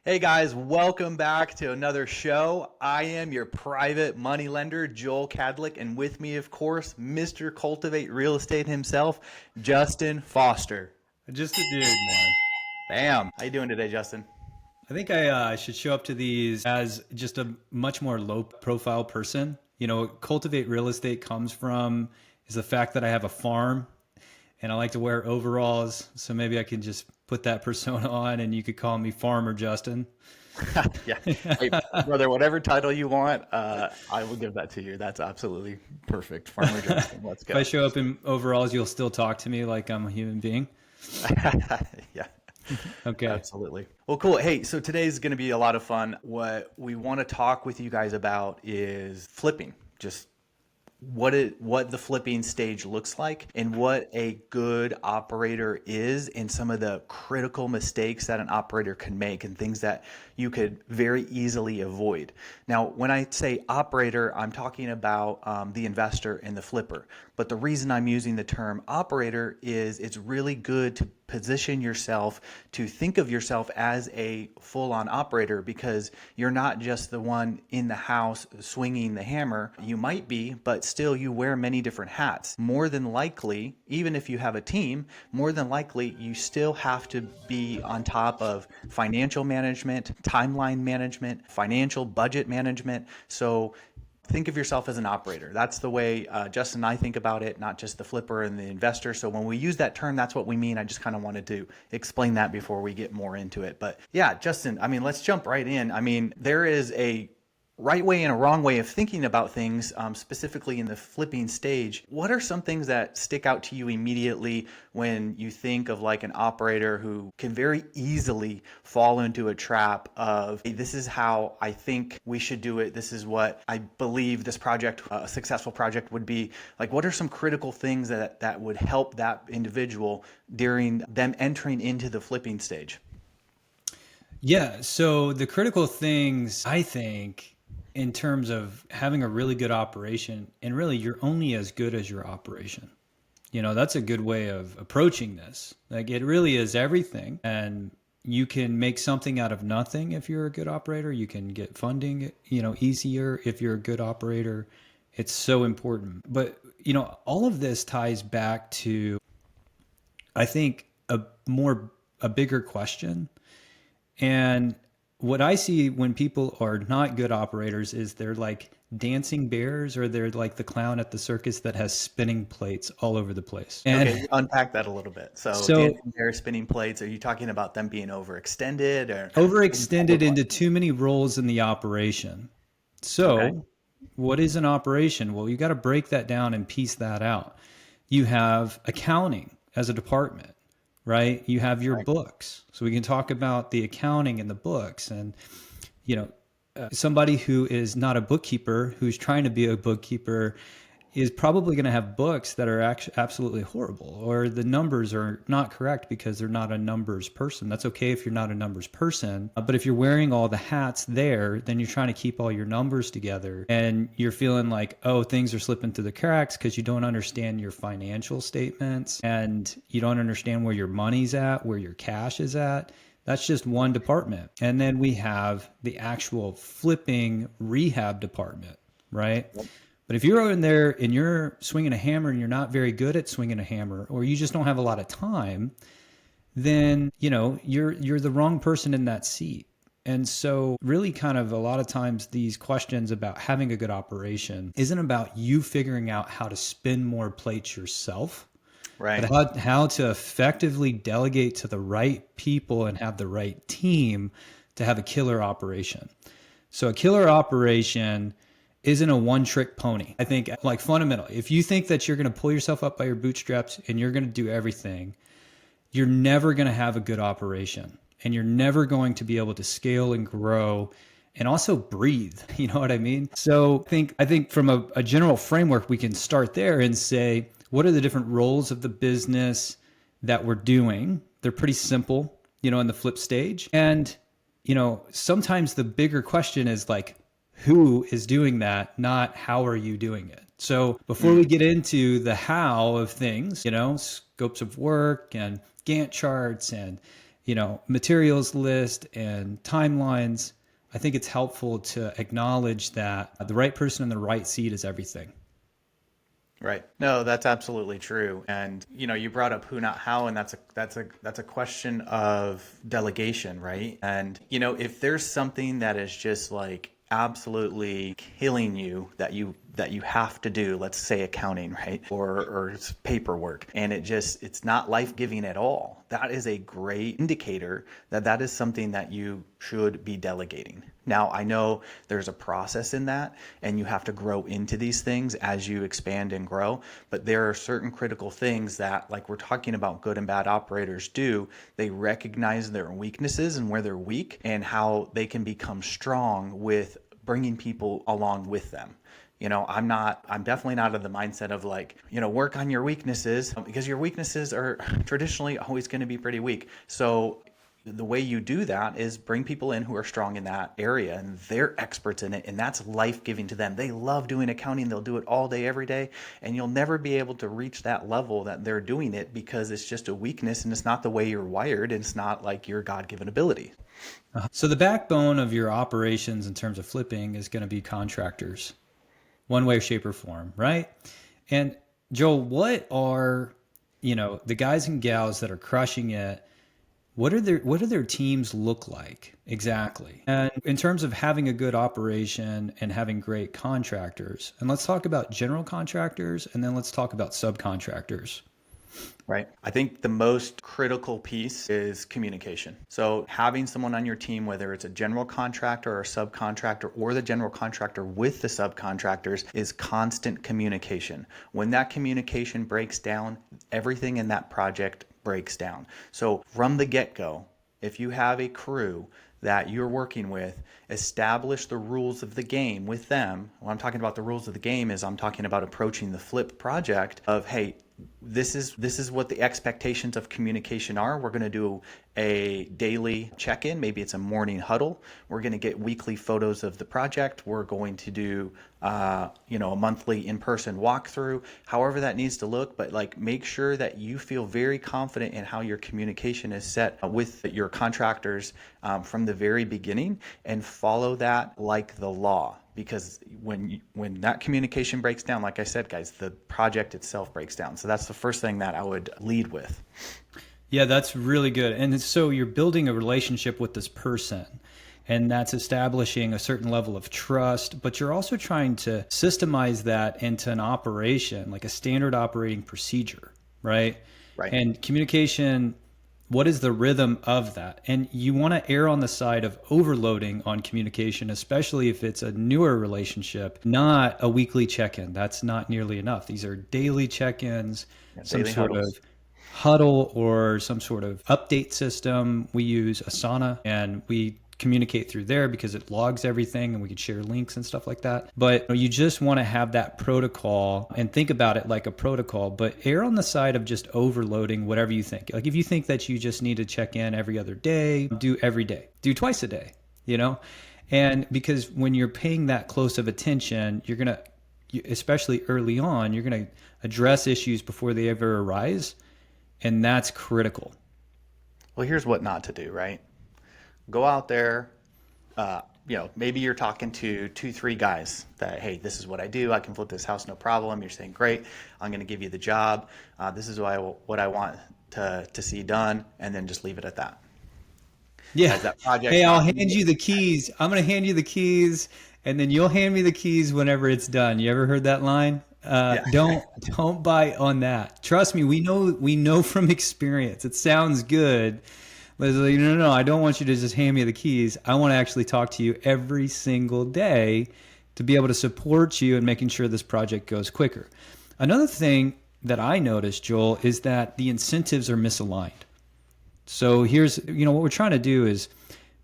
Hey guys, welcome back to another show. I am your private money lender, Joel Cadlick, and with me, of course, Mr. Cultivate Real Estate himself, Justin Foster. Just a dude, man. Bam. How you doing today, Justin? I think I should show up to these as just a much more low profile person. Cultivate real estate comes from is the fact that I have a farm and I like to wear overalls. So maybe I can just put that persona on and you could call me Farmer Justin. Yeah. Hey, brother, whatever title you want, I will give that to you. That's absolutely perfect. Farmer Justin, let's go. If I show up in overalls, you'll still talk to me like I'm a human being. Yeah. Okay. Absolutely. Well, cool. Hey, so today's going to be a lot of fun. What we want to talk with you guys about is flipping, just what the flipping stage looks like and what a good operator is, and some of the critical mistakes that an operator can make and things that you could very easily avoid. Now, when I say operator, I'm talking about the investor and the flipper. But the reason I'm using the term operator is it's really good to position yourself, to think of yourself as a full-on operator, because you're not just the one in the house swinging the hammer. You might be, but still you wear many different hats. More than likely, even if you have a team, more than likely you still have to be on top of financial management, timeline management, financial budget management. So think of yourself as an operator. That's the way Justin and I think about it, not just the flipper and the investor. So when we use that term, that's what we mean. I just kind of wanted to explain that before we get more into it. But yeah, Justin, let's jump right in. There is a right way and a wrong way of thinking about things, specifically in the flipping stage. What are some things that stick out to you immediately when you think of like an operator who can very easily fall into a trap of, hey, this is how I think we should do it. This is what I believe this project, a successful project would be. Like, what are some critical things that would help that individual during them entering into the flipping stage? Yeah. So the critical things, I think, in terms of having a really good operation, and really you're only as good as your operation. That's a good way of approaching this. Like, it really is everything. And you can make something out of nothing if you're a good operator. You can get funding, easier if you're a good operator. It's so important. But, all of this ties back to, I think, a bigger question. And what I see when people are not good operators is they're like dancing bears, or they're like the clown at the circus that has spinning plates all over the place. And okay, unpack that a little bit. So dancing bears, spinning plates, are you talking about them being overextended or overextended into too many roles in the operation? So okay. What is an operation? Well, you got to break that down and piece that out. You have accounting as a department, right? You have your books. So we can talk about the accounting and the books. And, somebody who is not a bookkeeper, who's trying to be a bookkeeper, is probably going to have books that are actually absolutely horrible, or the numbers are not correct because they're not a numbers person. That's okay if you're not a numbers person. But if you're wearing all the hats there, then you're trying to keep all your numbers together and you're feeling like, oh, things are slipping through the cracks because you don't understand your financial statements and you don't understand where your money's at, where your cash is at. That's just one department. And then we have the actual flipping rehab department, right? Yep. But if you're in there and you're swinging a hammer and you're not very good at swinging a hammer, or you just don't have a lot of time, then, you're the wrong person in that seat. And so really kind of a lot of times these questions about having a good operation isn't about you figuring out how to spin more plates yourself. Right. But how to effectively delegate to the right people and have the right team to have a killer operation. So a killer operation isn't a one-trick pony. I think, like, fundamentally, if you think that you're going to pull yourself up by your bootstraps and you're going to do everything, you're never going to have a good operation, and you're never going to be able to scale and grow and also breathe. You know what I mean? So I think from a general framework, we can start there and say, what are the different roles of the business that we're doing? They're pretty simple, in the flip stage. And, sometimes the bigger question is like, who is doing that, not how are you doing it? So before we get into the how of things, scopes of work and Gantt charts and, materials list and timelines, I think it's helpful to acknowledge that the right person in the right seat is everything. Right. No, that's absolutely true. And you brought up who, not how, and that's a question of delegation, right? And if there's something that is just like absolutely killing you that you have to do, let's say accounting, right? Or it's paperwork, and it's not life-giving at all. That is a great indicator that is something that you should be delegating. Now, I know there's a process in that, and you have to grow into these things as you expand and grow, but there are certain critical things that, like we're talking about, good and bad operators do. They recognize their weaknesses and where they're weak and how they can become strong with bringing people along with them. I'm definitely not of the mindset of like, work on your weaknesses, because your weaknesses are traditionally always going to be pretty weak. So the way you do that is bring people in who are strong in that area and they're experts in it, and that's life-giving to them. They love doing accounting. They'll do it all day, every day, and you'll never be able to reach that level that they're doing it because it's just a weakness and it's not the way you're wired, and it's not like your God-given ability. So the backbone of your operations in terms of flipping is going to be contractors, one way, shape, or form, right? And Joel, what are, the guys and gals that are crushing it? What do their teams look like exactly? And in terms of having a good operation and having great contractors, and let's talk about general contractors, and then let's talk about subcontractors. Right. I think the most critical piece is communication. So having someone on your team, whether it's a general contractor or a subcontractor, or the general contractor with the subcontractors, is constant communication. When that communication breaks down, everything in that project breaks down. So from the get-go, if you have a crew that you're working with, establish the rules of the game with them. When I'm talking about the rules of the game is I'm talking about approaching the flip project of, hey, this is what the expectations of communication are. We're going to do a daily check-in. Maybe it's a morning huddle. We're going to get weekly photos of the project. We're going to do a monthly in-person walkthrough, however that needs to look. But like, make sure that you feel very confident in how your communication is set with your contractors from the very beginning, and follow that like the law. Because when that communication breaks down, like I said, guys, the project itself breaks down. So that's the first thing that I would lead with. Yeah, that's really good. And so you're building a relationship with this person, and that's establishing a certain level of trust, but you're also trying to systemize that into an operation, like a standard operating procedure, right? Right. And communication, what is the rhythm of that? And you want to err on the side of overloading on communication, especially if it's a newer relationship, not a weekly check-in. That's not nearly enough. These are daily check-ins, some sort of huddle or some sort of update system. We use Asana, and we communicate through there because it logs everything, and we can share links and stuff like that. But you just want to have that protocol and think about it like a protocol, but err on the side of just overloading whatever you think. Like if you think that you just need to check in every other day, do every day, do twice a day, And because when you're paying that close of attention, you're going to, especially early on, you're going to address issues before they ever arise. And that's critical. Well, here's what not to do, right? Go out there, maybe you're talking to 2-3 guys that, hey, this is what I do. I can flip this house, no problem. You're saying, great, I'm going to give you the job. This is what I want to see done, and then just leave it at that. Yeah. That project, hey, I'll hand you the keys. I'm going to hand you the keys, and then you'll hand me the keys whenever it's done. You ever heard that line? Yeah. Don't bite on that. Trust me, we know from experience. It sounds good. But it's like, no, I don't want you to just hand me the keys. I want to actually talk to you every single day to be able to support you in making sure this project goes quicker. Another thing that I noticed, Joel, is that the incentives are misaligned. So here's, what we're trying to do is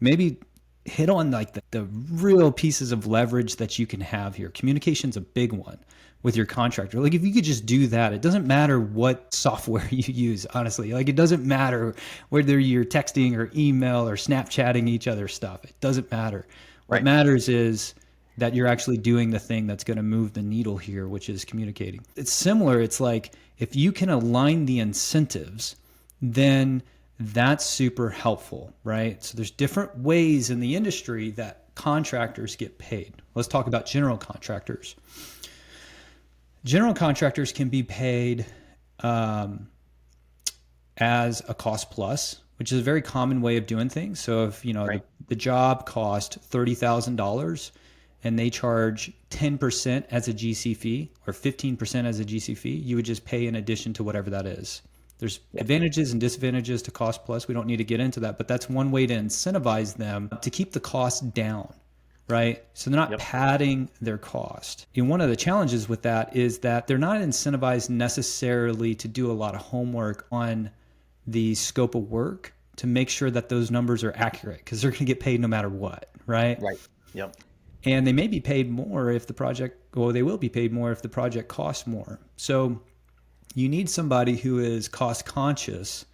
maybe hit on like the real pieces of leverage that you can have here. Communication's a big one with your contractor. Like if you could just do that, it doesn't matter what software you use, honestly. Like it doesn't matter whether you're texting or email or Snapchatting each other stuff. It doesn't matter. What matters is that you're actually doing the thing that's going to move the needle here, which is communicating. It's similar. It's like if you can align the incentives, then That's super helpful, right? So there's different ways in the industry that contractors get paid. Let's talk about general contractors. General contractors can be paid as a cost plus, which is a very common way of doing things. So if the job cost $30,000 and they charge 10% as a GC fee or 15% as a GC fee, you would just pay in addition to whatever that is. There's advantages and disadvantages to cost plus. We don't need to get into that, but that's one way to incentivize them to keep the cost down, right? So they're not padding their cost. And one of the challenges with that is that they're not incentivized necessarily to do a lot of homework on the scope of work to make sure that those numbers are accurate, because they're going to get paid no matter what, right? Right. Yep. And they may be paid more if they will be paid more if the project costs more. So you need somebody who is cost conscious,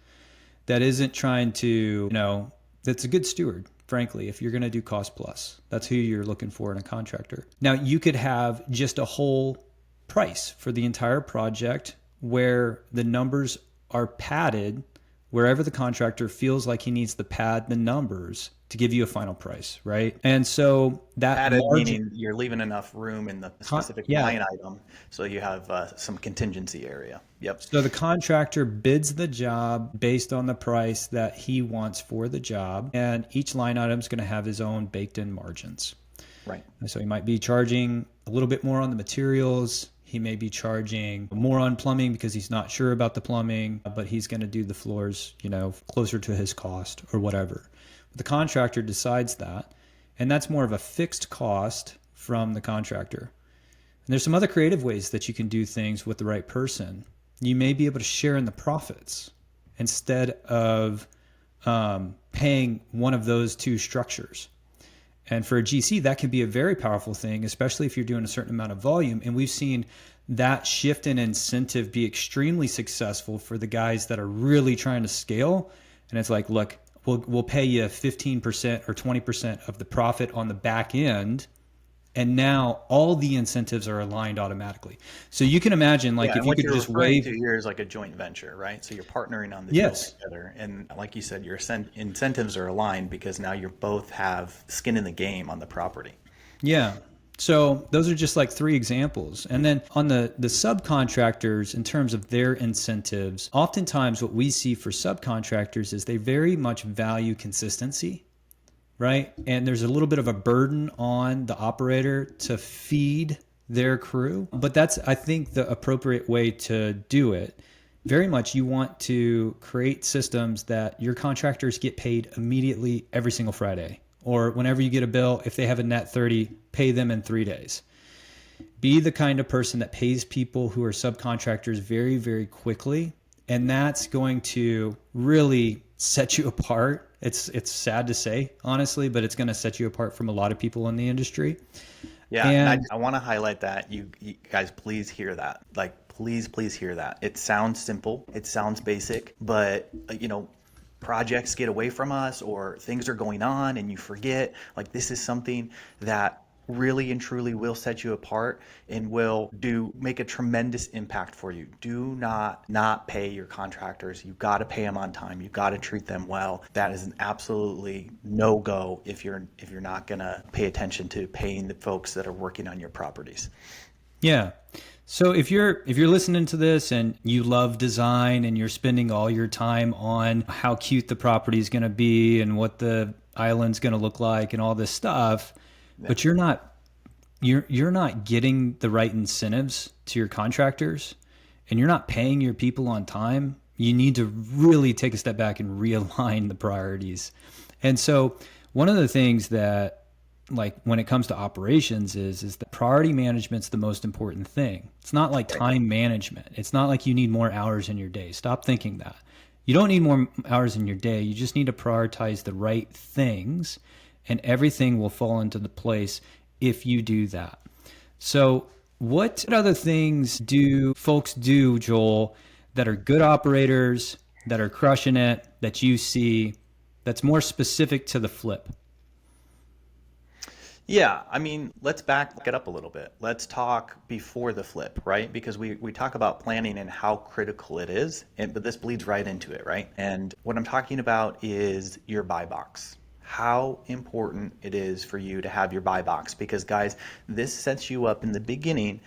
that isn't trying to, that's a good steward, frankly, if you're going to do cost plus. That's who you're looking for in a contractor. Now, you could have just a whole price for the entire project where the numbers are padded wherever the contractor feels like he needs to pad the numbers to give you a final price, right? And so that padded meaning you're leaving enough room in the specific line item so you have some contingency area. Yep. So the contractor bids the job based on the price that he wants for the job, and each line item is going to have his own baked in margins. Right. And so he might be charging a little bit more on the materials. He may be charging more on plumbing because he's not sure about the plumbing, but he's going to do the floors, closer to his cost or whatever. But the contractor decides that, and that's more of a fixed cost from the contractor. And there's some other creative ways that you can do things with the right person. You may be able to share in the profits instead of paying one of those two structures. And for a GC, that can be a very powerful thing, especially if you're doing a certain amount of volume. And we've seen that shift in incentive be extremely successful for the guys that are really trying to scale. And it's like, look, we'll pay you 15% or 20% of the profit on the back end. And now all the incentives are aligned automatically. So you can imagine, like, if you could just waive. Here is like a joint venture, right? So you're partnering on the deal together, and like you said, your incentives are aligned because now you both have skin in the game on the property. Yeah. So those are just like three examples. And then on the subcontractors, in terms of their incentives, oftentimes what we see for subcontractors is they very much value consistency. Right? And there's a little bit of a burden on the operator to feed their crew, but that's, I think, the appropriate way to do it. Very much you want to create systems that your contractors get paid immediately every single Friday, or whenever you get a bill, if they have a net 30, pay them in 3 days. Be the kind of person that pays people who are subcontractors very, very quickly. And that's going to really set you apart. It's sad to say, honestly, but it's going to set you apart from a lot of people in the industry. Yeah, and I want to highlight that. You guys, please hear that. Like, please hear that. It sounds simple. It sounds basic, but projects get away from us or things are going on and you forget. Like, this is something that really and truly will set you apart and will make a tremendous impact for you. Do not pay your contractors. You got to pay them on time. You got to treat them well. That is an absolutely no-go if you're not going to pay attention to paying the folks that are working on your properties. Yeah. So if you're listening to this and you love design and you're spending all your time on how cute the property is going to be and what the island's going to look like and all this stuff, but you're not getting the right incentives to your contractors and you're not paying your people on time, you need to really take a step back and realign the priorities. And so one of the things that, like, when it comes to operations is that priority management's the most important thing. It's not like time management. It's not like you need more hours in your day. Stop thinking that. You don't need more hours in your day. You just need to prioritize the right things, and everything will fall into the place if you do that. So what other things do folks do, Joel, that are good operators, that are crushing it, that you see, that's more specific to the flip? Yeah, I mean, let's back it up a little bit. Let's talk before the flip, right? Because we talk about planning and how critical it is, but this bleeds right into it, right? And what I'm talking about is your buy box. How important it is for you to have your buy box, because guys, this sets you up in the beginning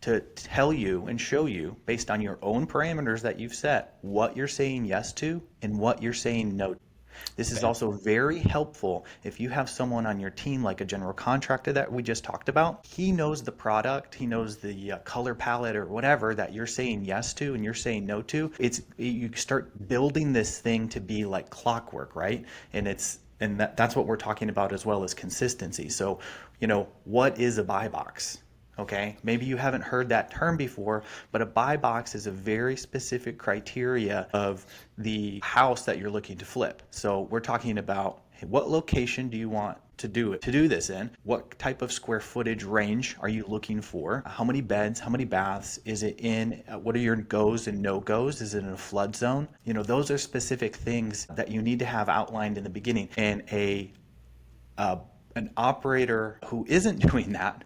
to tell you and show you based on your own parameters that you've set what you're saying yes to and what you're saying no to. This is also very helpful if you have someone on your team like a general contractor that we just talked about. He knows the product, he knows the color palette or whatever that you're saying yes to and you're saying no to. You start building this thing to be like clockwork, right? And that's what we're talking about as well as consistency. So, what is a buy box? Okay, maybe you haven't heard that term before, but a buy box is a very specific criteria of the house that you're looking to flip. So we're talking about, hey, what location do you want to do this in? What type of square footage range are you looking for? How many beds, how many baths is it in? What are your goes and no goes? Is it in a flood zone? Those are specific things that you need to have outlined in the beginning. And an operator who isn't doing that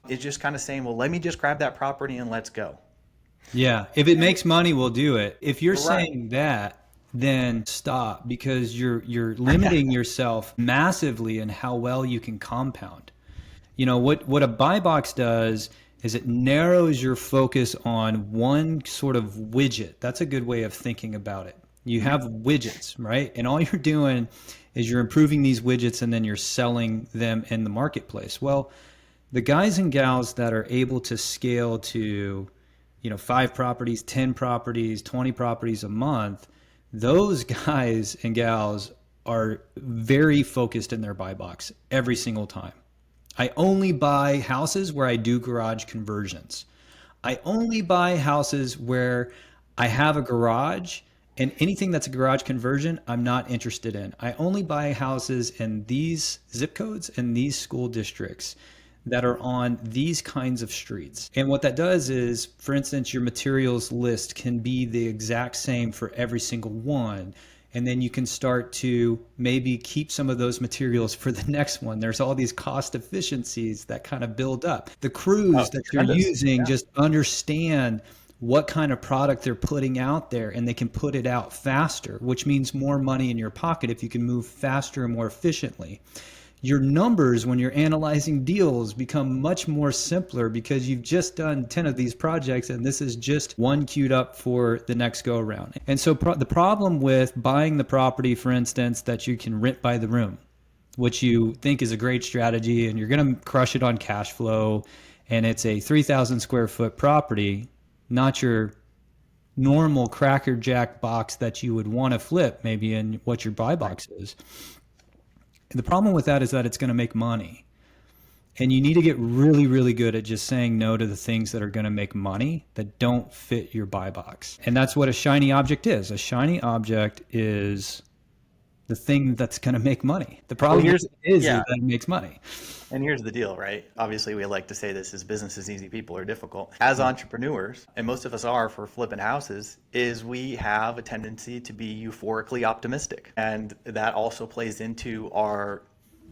is just kind of saying, well, let me just grab that property and let's go. Yeah. If it makes money, we'll do it. If you're Right. saying that, then stop, because you're limiting yourself massively in how well you can compound. What a buy box does is it narrows your focus on one sort of widget. That's a good way of thinking about it. You have widgets, right? And all you're doing is you're improving these widgets and then you're selling them in the marketplace. Well, the guys and gals that are able to scale to, 5 properties, 10 properties, 20 properties a month, those guys and gals are very focused in their buy box every single time. I only buy houses where I do garage conversions. I only buy houses where I have a garage, and anything that's a garage conversion, I'm not interested in. I only buy houses in these zip codes and these school districts that are on these kinds of streets. And what that does is, for instance, your materials list can be the exact same for every single one. And then you can start to maybe keep some of those materials for the next one. There's all these cost efficiencies that kind of build up. The crews that you're using just understand what kind of product they're putting out there, and they can put it out faster, which means more money in your pocket if you can move faster and more efficiently. Your numbers when you're analyzing deals become much more simpler because you've just done 10 of these projects and this is just one queued up for the next go around. And so the problem with buying the property, for instance, that you can rent by the room, which you think is a great strategy and you're going to crush it on cash flow, and it's a 3,000 square foot property, not your normal Cracker Jack box that you would want to flip maybe in what your buy box is. The problem with that is that it's going to make money. And you need to get really, really good at just saying no to the things that are going to make money that don't fit your buy box. And that's what a shiny object is. A shiny object is the thing that's going to make money. The problem is that it makes money. And here's the deal, right? Obviously, we like to say this is business is easy, people are difficult. As entrepreneurs, and most of us are for flipping houses, is we have a tendency to be euphorically optimistic. And that also plays into our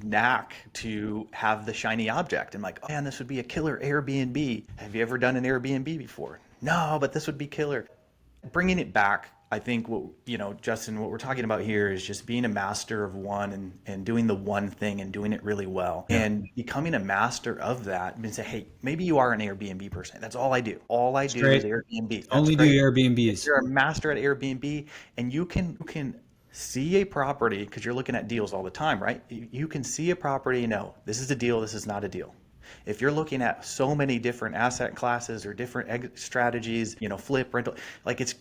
knack to have the shiny object and like, oh man, this would be a killer Airbnb. Have you ever done an Airbnb before? No, but this would be killer. Bringing it back, I think Justin, what we're talking about here is just being a master of one and doing the one thing and doing it really well, and becoming a master of that and say, hey, maybe you are an Airbnb person. That's all I do. All I do is Airbnb. Only do Airbnbs. You're a master at Airbnb, and you can see a property because you're looking at deals all the time, right? You can see a property and know this is a deal, this is not a deal. If you're looking at so many different asset classes or different strategies, flip, rental, like it's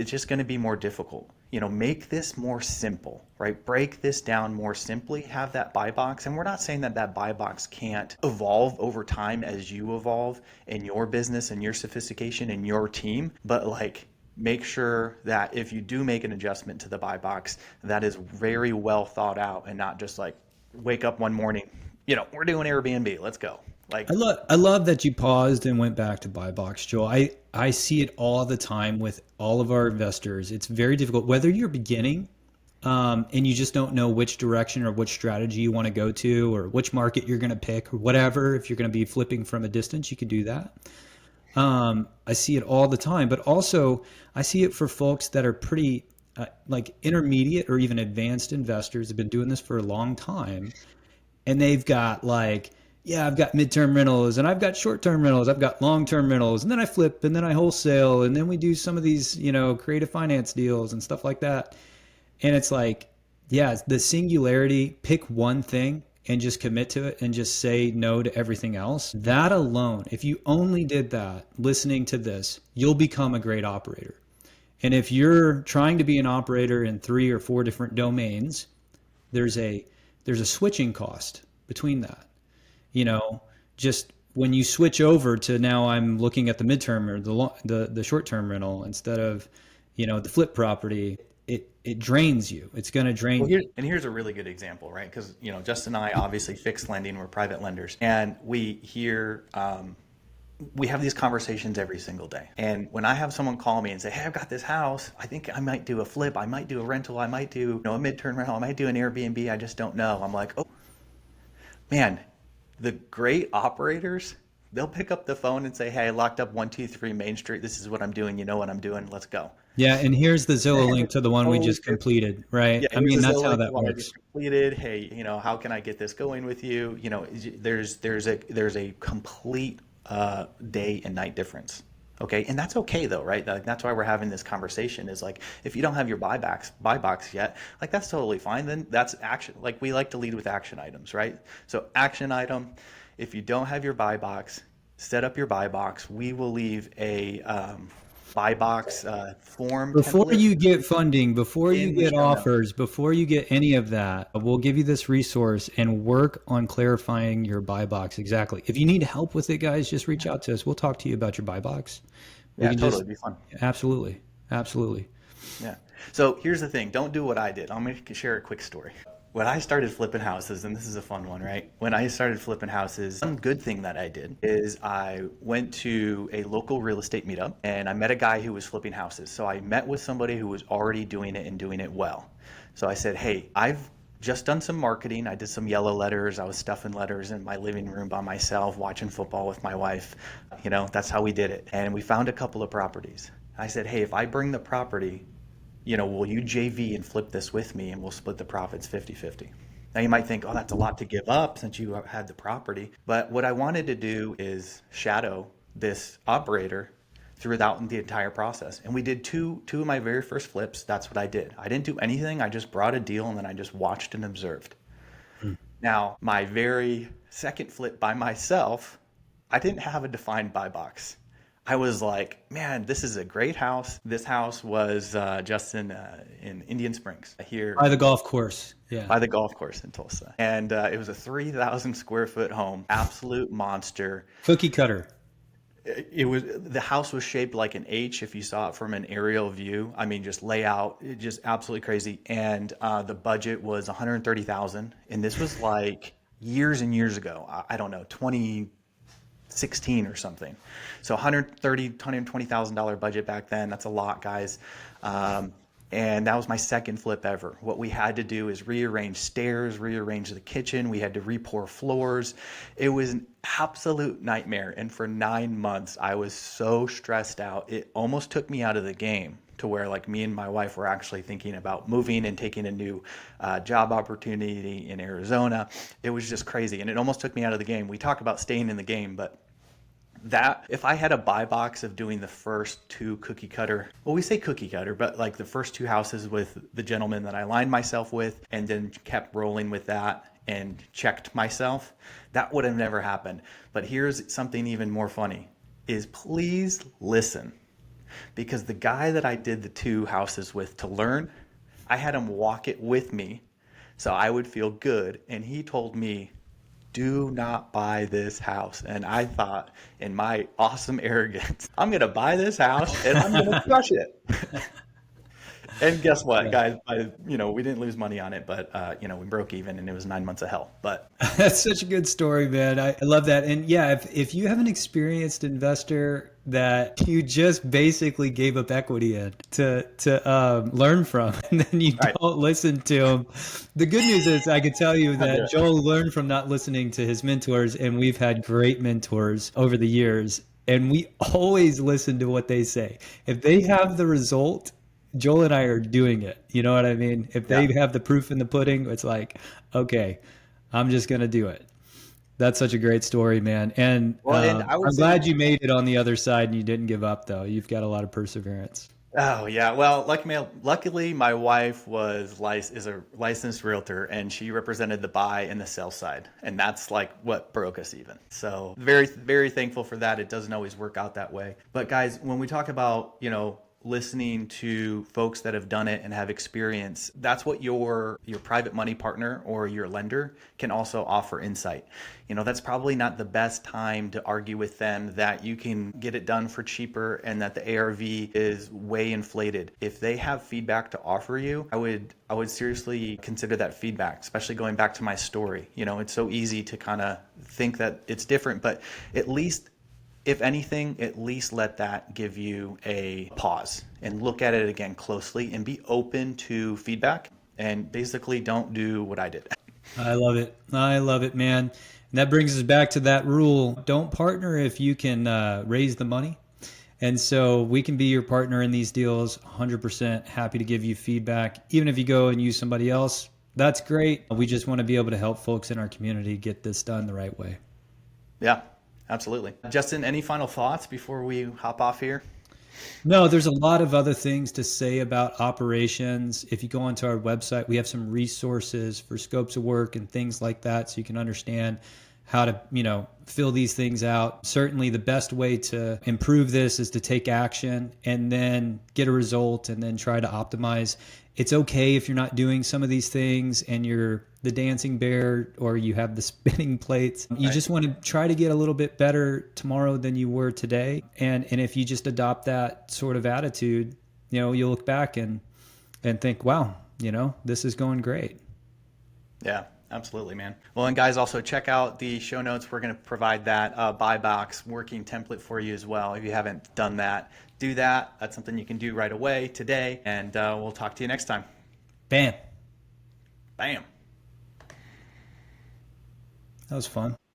just going to be more difficult. Make this more simple, right? Break this down more simply, have that buy box. And we're not saying that buy box can't evolve over time as you evolve in your business and your sophistication and your team, but make sure that if you do make an adjustment to the buy box, that is very well thought out and not just wake up one morning, we're doing Airbnb, let's go. I love that you paused and went back to buy box, Joel. I see it all the time with all of our investors. It's very difficult, whether you're beginning and you just don't know which direction or which strategy you want to go to or which market you're going to pick or whatever. If you're going to be flipping from a distance, you can do that. I see it all the time, but also I see it for folks that are pretty like intermediate or even advanced investors, have been doing this for a long time, and they've got like, yeah, I've got midterm rentals and I've got short-term rentals, I've got long-term rentals, and then I flip and then I wholesale and then we do some of these, creative finance deals and stuff like that. And it's like, yeah, the singularity, pick one thing and just commit to it and just say no to everything else. That alone, if you only did that, listening to this, you'll become a great operator. And if you're trying to be an operator in 3 or 4 different domains, there's a switching cost between that. Just when you switch over to now I'm looking at the midterm or the short-term rental instead of, the flip property, it drains you. It's going to drain you. And here's a really good example, right? Because, Justin and I obviously fixed lending, we're private lenders, and we have these conversations every single day. And when I have someone call me and say, hey, I've got this house, I think I might do a flip, I might do a rental, I might do a midterm rental, I might do an Airbnb, I just don't know. I'm like, oh, man, the great operators, they'll pick up the phone and say, hey, I locked up 123 Main Street. This is what I'm doing. You know what I'm doing. Let's go. Yeah, and here's the Zillow link to the one we just completed, right? Yeah, I mean, that's how that works. Completed. Hey, how can I get this going with you? There's a complete day and night difference. Okay, and that's okay though, right? That's why we're having this conversation. Is like, if you don't have your buy box yet, like that's totally fine. Then that's action. Like we like to lead with action items, right? So action item. If you don't have your buy box, set up your buy box. We will leave a buy box form before template you get funding, before you get offers, before you get any of that. We'll give you this resource and work on clarifying your buy box. Exactly. If you need help with it, guys, just reach out to us. We'll talk to you about your buy box. Yeah, totally. Be fun. Absolutely. Yeah. So here's the thing. Don't do what I did. I'm going to share a quick story. When I started flipping houses, and this is a fun one, right? When I started flipping houses, one good thing that I did is I went to a local real estate meetup and I met a guy who was flipping houses. So I met with somebody who was already doing it and doing it well. So I said, hey, I've just done some marketing. I did some yellow letters. I was stuffing letters in my living room by myself, watching football with my wife. That's how we did it. And we found a couple of properties. I said, hey, if I bring the property, will you JV and flip this with me and we'll split the profits 50-50. Now you might think, oh, that's a lot to give up since you had the property. But what I wanted to do is shadow this operator throughout the entire process. And we did two of my very first flips. That's what I did. I didn't do anything. I just brought a deal and then I just watched and observed. Now, my very second flip by myself, I didn't have a defined buy box. I was like, man, this is a great house. This house was just in Indian Springs here. By the golf course. Yeah. By the golf course in Tulsa. And it was a 3,000 square foot home, absolute monster. Cookie cutter. The house was shaped like an H if you saw it from an aerial view. I mean, just layout, just absolutely crazy. And the budget was $130,000. And this was like years and years ago. I don't know, 2016 or something. So $120,000 budget back then. That's a lot, guys. And that was my second flip ever. What we had to do is rearrange stairs, rearrange the kitchen. We had to re-pour floors. It was an absolute nightmare. And for 9 months, I was so stressed out. It almost took me out of the game to where like me and my wife were actually thinking about moving and taking a new job opportunity in Arizona. It was just crazy. And it almost took me out of the game. We talk about staying in the game, but that if I had a buy box of doing the first 2 cookie cutter, well, we say cookie cutter, but like the first 2 houses with the gentleman that I aligned myself with and then kept rolling with that and checked myself, that would have never happened. But here's something even more funny is please listen, because the guy that I did the 2 houses with to learn, I had him walk it with me so I would feel good. And he told me, do not buy this house. And I thought, in my awesome arrogance, I'm going to buy this house and I'm going to crush it. And guess what, guys? We didn't lose money on it, but we broke even, and it was 9 months of hell. But that's such a good story, man. I love that. And yeah, if you have an experienced investor, that you just basically gave up equity in to learn from, and then you Right. don't listen to them. The good news is I could tell you I'll do that it. Joel learned from not listening to his mentors, and we've had great mentors over the years, and we always listen to what they say. If they have the result, Joel and I are doing it. You know what I mean? If Yeah. they have the proof in the pudding, it's like, okay, I'm just going to do it. That's such a great story, man. And Well, and I would I'm say, glad you made it on the other side and you didn't give up, though. You've got a lot of perseverance. oh yeah. Well, luckily, my wife is a licensed realtor, and she represented the buy and the sell side, and that's like what broke us even. So very, very thankful for that. It doesn't always work out that way. But guys, when we talk about, listening to folks that have done it and have experience, that's what your private money partner or your lender can also offer insight. That's probably not the best time to argue with them that you can get it done for cheaper and that the ARV is way inflated. If they have feedback to offer you, I would seriously consider that feedback, especially going back to my story. It's so easy to kind of think that it's different, but at least, if anything, at least let that give you a pause and look at it again closely and be open to feedback, and basically don't do what I did. I love it. I love it, man. And that brings us back to that rule. Don't partner if you can raise the money. And so we can be your partner in these deals, 100% happy to give you feedback. Even if you go and use somebody else, that's great. We just want to be able to help folks in our community get this done the right way. Yeah, absolutely. Justin, any final thoughts before we hop off here? No, there's a lot of other things to say about operations. If you go onto our website, we have some resources for scopes of work and things like that, so you can understand how to, fill these things out. Certainly the best way to improve this is to take action and then get a result and then try to optimize. It's okay if you're not doing some of these things and you're the dancing bear or you have the spinning plates. You Right. just want to try to get a little bit better tomorrow than you were today. And if you just adopt that sort of attitude, you'll look back and think, wow, this is going great. Yeah, absolutely, man. Well, and guys, also check out the show notes. We're going to provide that buy box working template for you as well. If you haven't done that, do that. That's something you can do right away today. And we'll talk to you next time. Bam. Bam. That was fun.